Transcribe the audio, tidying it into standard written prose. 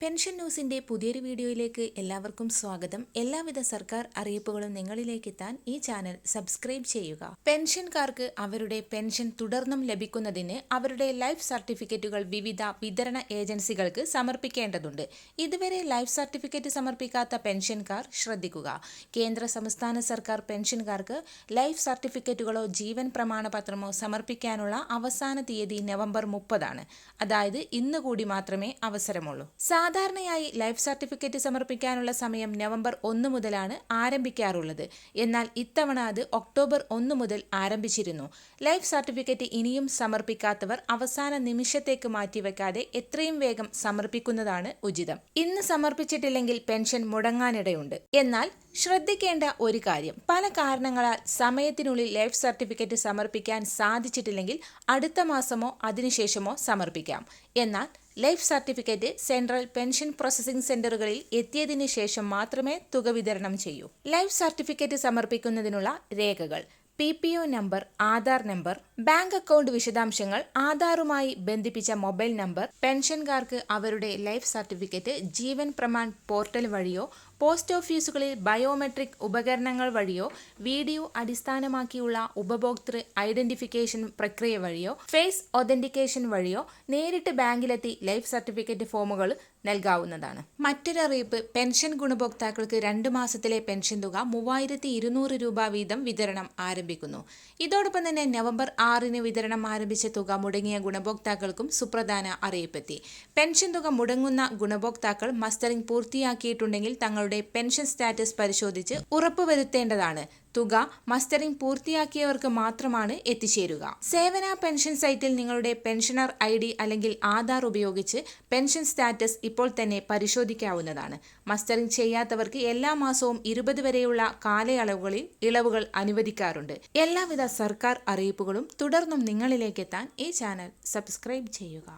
Pension ന്യൂസിന്റെ പുതിയൊരു വീഡിയോയിലേക്ക് എല്ലാവർക്കും സ്വാഗതം. എല്ലാവിധ സർക്കാർ അറിയിപ്പുകളും നിങ്ങളിലേക്ക് എത്താൻ ഈ ചാനൽ സബ്സ്ക്രൈബ് ചെയ്യുക. പെൻഷൻകാർക്ക് അവരുടെ പെൻഷൻ തുടർന്നും ലഭിക്കുന്നതിന് അവരുടെ ലൈഫ് സർട്ടിഫിക്കറ്റുകൾ വിവിധ വിതരണ ഏജൻസികൾക്ക് സമർപ്പിക്കേണ്ടതുണ്ട്. ഇതുവരെ ലൈഫ് സർട്ടിഫിക്കറ്റ് സമർപ്പിക്കാത്ത പെൻഷൻകാർ ശ്രദ്ധിക്കുക. കേന്ദ്ര സംസ്ഥാന സർക്കാർ പെൻഷൻകാർക്ക് ലൈഫ് സർട്ടിഫിക്കറ്റുകളോ ജീവൻ പ്രമാണപത്രമോ സമർപ്പിക്കാനുള്ള അവസാന തീയതി നവംബർ 30 അതായത് ഇന്ന് കൂടി മാത്രമേ അവസരമുള്ളൂ. സാധാരണയായി ലൈഫ് സർട്ടിഫിക്കറ്റ് സമർപ്പിക്കാനുള്ള സമയം നവംബർ 1 മുതലാണ് ആരംഭിക്കാറുള്ളത്. എന്നാൽ ഇത്തവണ അത് ഒക്ടോബർ 1 മുതൽ ആരംഭിച്ചിരുന്നു. ലൈഫ് സർട്ടിഫിക്കറ്റ് ഇനിയും സമർപ്പിക്കാത്തവർ അവസാന നിമിഷത്തേക്ക് മാറ്റിവെക്കാതെ എത്രയും വേഗം സമർപ്പിക്കുന്നതാണ് ഉചിതം. ഇന്ന് സമർപ്പിച്ചിട്ടില്ലെങ്കിൽ പെൻഷൻ മുടങ്ങാനിടയുണ്ട്. എന്നാൽ ശ്രദ്ധിക്കേണ്ട ഒരു കാര്യം, പല കാരണങ്ങളാൽ സമയത്തിനുള്ളിൽ ലൈഫ് സർട്ടിഫിക്കറ്റ് സമർപ്പിക്കാൻ സാധിച്ചിട്ടില്ലെങ്കിൽ അടുത്ത മാസമോ അതിനുശേഷമോ സമർപ്പിക്കാം. എന്നാൽ life certificate central pension processing സെന്ററുകളിൽ എത്തിയതിനു ശേഷം മാത്രമേ തുക വിതരണം ചെയ്യൂ. ലൈഫ് സർട്ടിഫിക്കറ്റ് സമർപ്പിക്കുന്നതിനുള്ള രേഖകൾ: PPO number, Aadhaar number, bank account വിശദാംശങ്ങൾ, ആധാറുമായി ബന്ധിപ്പിച്ച മൊബൈൽ നമ്പർ, പെൻഷൻകാർക്ക് അവരുടെ life certificate Jeevan Pramaan portal വഴിയോ പോസ്റ്റ് ഓഫീസുകളിൽ ബയോമെട്രിക് ഉപകരണങ്ങൾ വഴിയോ വീഡിയോ അടിസ്ഥാനമാക്കിയുള്ള ഉപഭോക്തൃ ഐഡന്റിഫിക്കേഷൻ പ്രക്രിയ വഴിയോ ഫേസ് ഒതന്റിക്കേഷൻ വഴിയോ നേരിട്ട് ബാങ്കിലെത്തി ലൈഫ് സർട്ടിഫിക്കറ്റ് ഫോമുകൾ നൽകാവുന്നതാണ്. മറ്റൊരു അറിയിപ്പ്, പെൻഷൻ ഗുണഭോക്താക്കൾക്ക് 2 മാസത്തിലെ പെൻഷൻ തുക 3200 രൂപ വീതം വിതരണം ആരംഭിക്കുന്നു. ഇതോടൊപ്പം തന്നെ നവംബർ 6 വിതരണം ആരംഭിച്ച തുക മുടങ്ങിയ ഗുണഭോക്താക്കൾക്കും സുപ്രധാന അറിയിപ്പെത്തി. പെൻഷൻ തുക മുടങ്ങുന്ന ഗുണഭോക്താക്കൾ മസ്റ്ററിംഗ് പൂർത്തിയാക്കിയിട്ടുണ്ടെങ്കിൽ തങ്ങളുടെ പെൻഷൻ സ്റ്റാറ്റസ് പരിശോധിച്ച് ഉറപ്പുവരുത്തേണ്ടതാണ്. തുക മസ്റ്ററിംഗ് പൂർത്തിയാക്കിയവർക്ക് മാത്രമാണ് എത്തിച്ചേരുക. സേവന പെൻഷൻ സൈറ്റിൽ നിങ്ങളുടെ പെൻഷനർ ID അല്ലെങ്കിൽ ആധാർ ഉപയോഗിച്ച് പെൻഷൻ സ്റ്റാറ്റസ് ഇപ്പോൾ തന്നെ പരിശോധിക്കാവുന്നതാണ്. മസ്റ്ററിംഗ് ചെയ്യാത്തവർക്ക് എല്ലാ മാസവും 20 വരെയുള്ള കാലയളവുകളിൽ ഇളവുകൾ അനുവദിക്കാറുണ്ട്. എല്ലാവിധ സർക്കാർ അറിയിപ്പുകളും തുടർന്നും നിങ്ങളിലേക്ക് എത്താൻ ഈ ചാനൽ സബ്സ്ക്രൈബ് ചെയ്യുക.